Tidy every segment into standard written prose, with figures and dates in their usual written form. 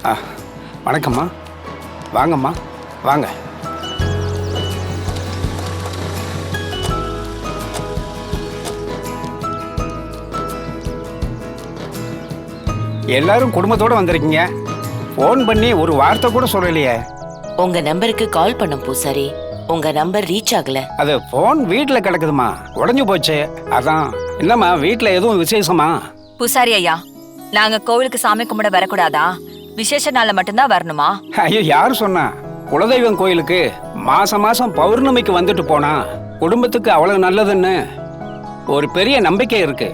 ஆ, வணக்கம்மா. வாங்கம்மா, வாங்க. எல்லாரும் குடும்பத்தோட வந்திருக்கீங்க. ஃபோன் பண்ணி ஒரு வார்த்தை கூட சொல்லலையே. உங்க நம்பருக்கு கால் பண்ண பூசாரி, உங்க நம்பர் ரீச் ஆகல. அது ஃபோன் வீட்டில் கிடக்குதுமா, உடஞ்சு போச்சு. அதான். என்னம்மா, வீட்டில் எதுவும் விசேஷமா? பூசாரி ஐயா, நாங்க கோவிலுக்கு சாமி கும்பிட வரக்கூடாதா? விசேஷ நாள்ல மட்டும்தான் வரணுமா? ஐயோ, யாரு சொன்னா? குலதெய்வம் கோயிலுக்கு மாசம் மாசம் பௌர்ணமிக்கு வந்துட்டு போனா குடும்பத்துக்கு அவ்வளவு நல்லதுன்னு ஒரு பெரிய நம்பிக்கை இருக்கு.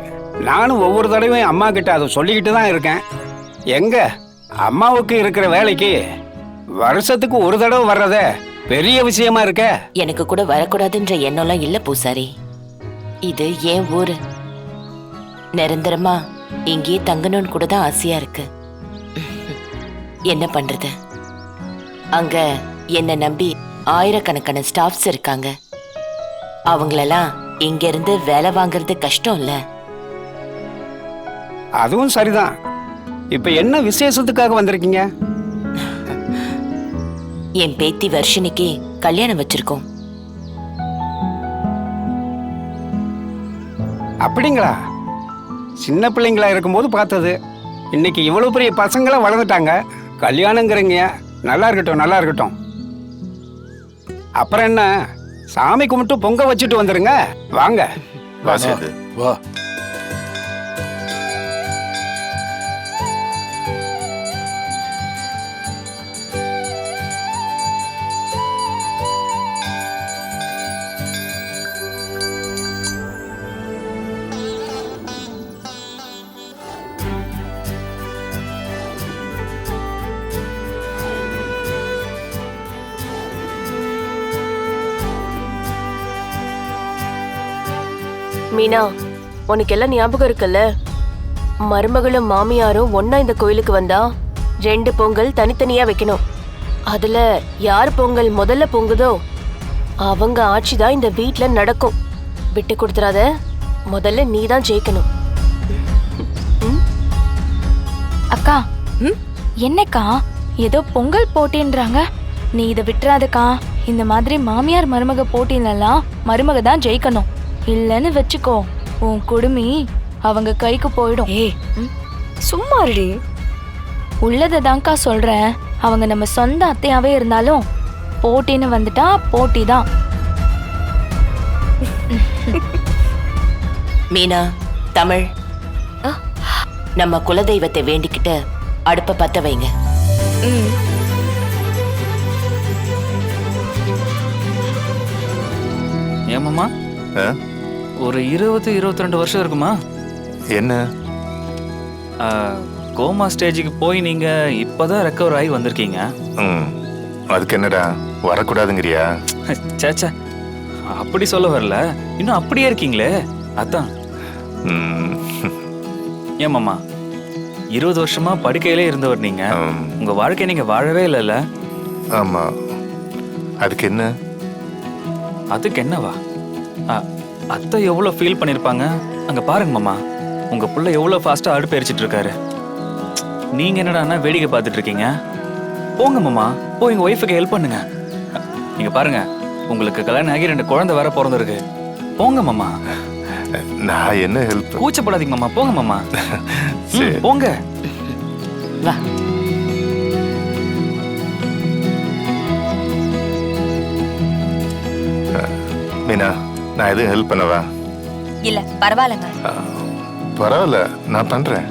நானும் ஒவ்வொரு தடவையும் அம்மா கிட்ட அதை சொல்லிக்கிட்டு தான் இருக்கேன். எங்க அம்மாவுக்கு இருக்கிற வேலைக்கு வருஷத்துக்கு ஒரு தடவை வர்றதே பெரிய விஷயமா இருக்க. எனக்கு கூட வரக்கூடாதுன்ற எண்ணம்லாம் இல்ல பூசாரி. இது ஏன் ஊரு, நிரந்தரமா இங்கேயே தங்கணும்னு கூட தான் ஆசையா இருக்கு. என்ன பண்றது, அங்க என்ன நம்பி ஆயிரக்கணக்கான ஸ்டாஃப்ஸ் இருக்காங்க. அவங்களெல்லாம் இங்க இருந்து வேலை வாங்குறது கஷ்டம் இல்ல. அதுவும் சரிதான். இப்ப என்ன விசேஷத்துக்காக வந்திருக்கீங்க? என் பேத்தி வர்ஷினிக்கு கல்யாணம் வச்சிருக்கோம். அப்படிங்களா? சின்ன பிள்ளைங்களா இருக்கும்போது பார்த்தது. இன்னைக்கு இவ்வளவு பெரிய பசங்களாம் வளர்ந்துட்டாங்க. கல்யாணங்கிறீங்க. நல்லா இருக்கட்டும், நல்லா இருக்கட்டும். அப்புறம் என்ன, சாமி கும்பிட்டு பொங்க வச்சுட்டு வந்துருங்க. வாங்க. வா சேது, வா. மீனா, உனக்கு எல்லாம் ஞாபகம் இருக்குல்ல? மருமகளும் மாமியாரும் ஒன்னா இந்த கோயிலுக்கு வந்தா 2 பொங்கல் தனித்தனியா வைக்கணும். அதுல யார் பொங்கல் முதல்ல பொங்குதோ அவங்க ஆட்சி தான் இந்த வீட்ல நடக்கும். விட்டு கொடுத்துறாத. முதல்ல நீ தான் ஜெயிக்கணும். அக்கா, என்னக்கா ஏதோ பொங்கல் போட்டின்றாங்க? நீ இதை விட்டுறாதக்கா. இந்த மாதிரி மாமியார் மருமக போட்டியிலலாம் மருமக தான் ஜெயிக்கணும். இல்லன்னு வச்சுக்கோ, உன் குடுமி அவங்க கைக்கு போயிடும். சும்மா இருடி. உள்ளதை தான்க்கா சொல்றேன். அவங்க நம்ம சொந்த அத்தையாவே இருந்தாலும் போட்டின்னு வந்துட்டா போட்டி தான். மீனா, தமிழ், நம்ம குலதெய்வத்தை வேண்டிக்கிட்டு அடுப்ப பத்த வைங்க. ஏமாமா, ஒரு 20-22 வருஷம் இருக்குமா? என்ன கோமா ஸ்டேஜுக்கு போய் நீங்க இப்பதான் ரெக்கவர் ஆகி வந்திருக்கீங்க. அதுக்கு என்னடா, வரக்கூடாதுங்கிறியா? சேச்சா, அப்படி சொல்ல வரல. இன்னும் அப்படியே இருக்கீங்களே, அதான். ஏமாமா, 20 வருஷமா படுக்கையிலே இருந்தவர் நீங்க. உங்க வாழ்க்கை நீங்க வாழவே இல்லைல்ல? ஆமா. அதுக்கு என்ன? அதுக்கு என்னவா? அத்தை எவ்வளவு ஃபீல் பண்ணிருப்பாங்க. அங்க பாருங்க மாமா, உங்க புள்ள எவ்வளவு ஃபாஸ்டா அடுப்பு எரிச்சிட்டு இருக்காரு. நீங்க என்னடான்னா வேடிக்கை பார்த்துட்டு இருக்கீங்க. போங்க மாமா, போய் எங்க ஒய்ஃபுக்கு ஹெல்ப் பண்ணுங்க. நீங்க பாருங்க, உங்களுக்கு கல்யாணம் ஆகி 2 குழந்தை வர பிறந்திருக்கு. போங்க மாமா. நான் என்ன ஹெல்ப்? கூச்சப்படாதீங்க மாமா, போங்க மாமா. சரி. போங்க. வா. மீனா, நான் எதுவும் ஹெல்ப் பண்ணவா? இல்ல பரவாயில்லங்க. பரவாயில்ல, நான் பண்றேன்.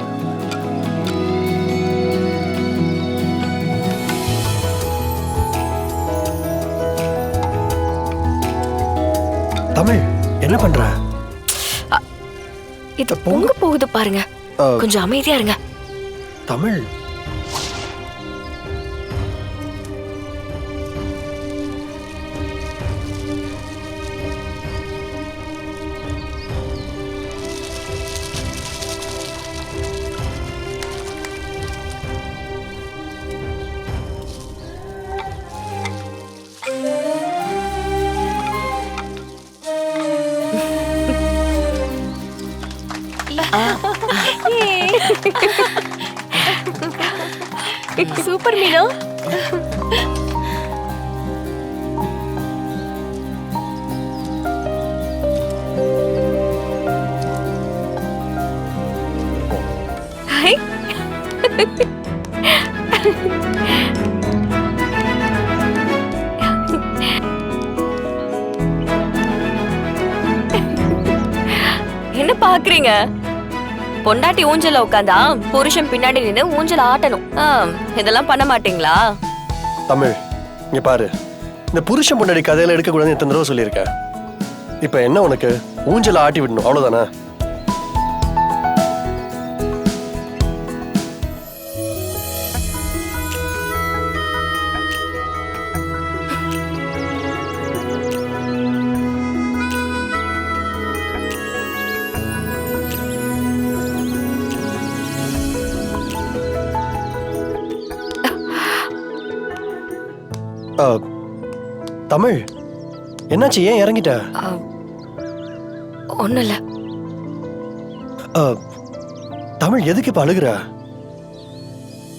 தமிழ், என்ன பண்ற? இது பொங்க போகுது பாருங்க. கொஞ்சம் அமைதியா இருங்க. தமிழ், சூப்பர் மீனா. ஹாய். என்ன பாக்குறீங்க? பொண்டாட்டி ஊஞ்சல்ல உட்காந்தா புருஷன் பின்னாடி நின்னு ஊஞ்சல் ஆட்டணும். இதெல்லாம் பண்ண மாட்டீங்களா? தமிழ் இங்க பாரு, இந்த புருஷன் பொண்டாடி கதையில எடுக்கக்கூடாதுன்னு எத்தனை தடவை சொல்லியிருக்கேன். இப்ப என்ன உனக்கு? ஊஞ்சல ஆட்டி விடணும் அவ்வளவுதானே? தமிழ் என்னாச்சு? ஏன் இறங்கிட்ட? ஒண்ணும் இல்ல. தமிழ் எதுக்கு இப்ப அழுகுற?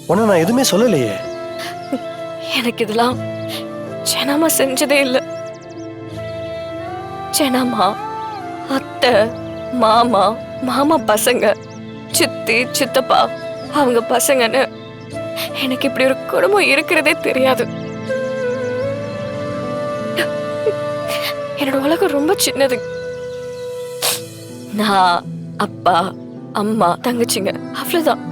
உன்னை நான் எதுவுமே சொல்லலையே. எனக்கு இதெல்லாம் ஜனமா செஞ்சதே இல்ல. ஜனமா, அத்தை, மாமா, மாமா பசங்க, சித்தி, சித்தப்பா, அவங்க பசங்கன்னு எனக்கு இப்படி ஒரு குடும்பம் இருக்கிறதே தெரியாது. என்னோட உலகம் ரொம்ப சின்னது. நான், அப்பா, அம்மா, தங்கச்சிங்க, அவ்வளவுதான்.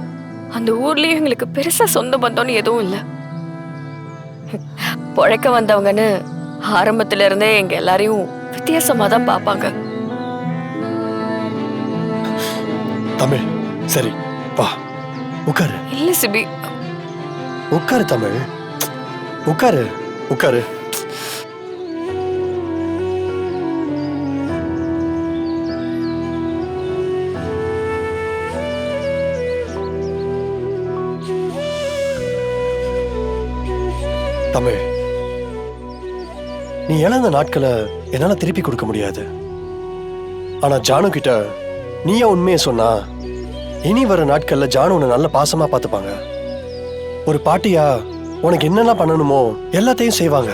அந்த ஊர்லயே எங்களுக்கு பெருசா சொந்த பந்தம்னு எதுவும் இல்ல. பொழைக்க வந்தவங்கன்னு ஆரம்பத்துல இருந்தே எங்க எல்லாரையும் வித்தியாசமா தான் பாப்பாங்க. தமிழ் சரி வா உட்காரு. இல்ல சிபி. உட்காரு தமிழ், உட்காரு உட்காரு. தமிழ், நீ இழந்த நாட்களை என்னால திருப்பி கொடுக்க முடியாது. ஆனா ஜானு கிட்ட நீயா உண்மையை சொன்னா இனி வர நாட்கள்ல ஜானு உன்னை நல்ல பாசமா பார்த்துப்பாங்க. ஒரு பாட்டியா உனக்கு என்னெல்லாம் பண்ணணுமோ எல்லாத்தையும் செய்வாங்க.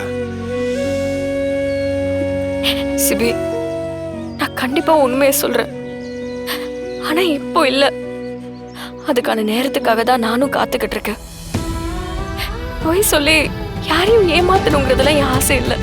சிபி, நான் கண்டிப்பா உண்மையை சொல்றேன். ஆனா இப்போ இல்ல. அதுக்கான நேரத்துக்காக தான் நானும் காத்துக்கிட்டு இருக்கேன். போய் சொல்லி யாரையும் ஏமாத்தணுங்கிறதுல என் ஆசை இல்லை.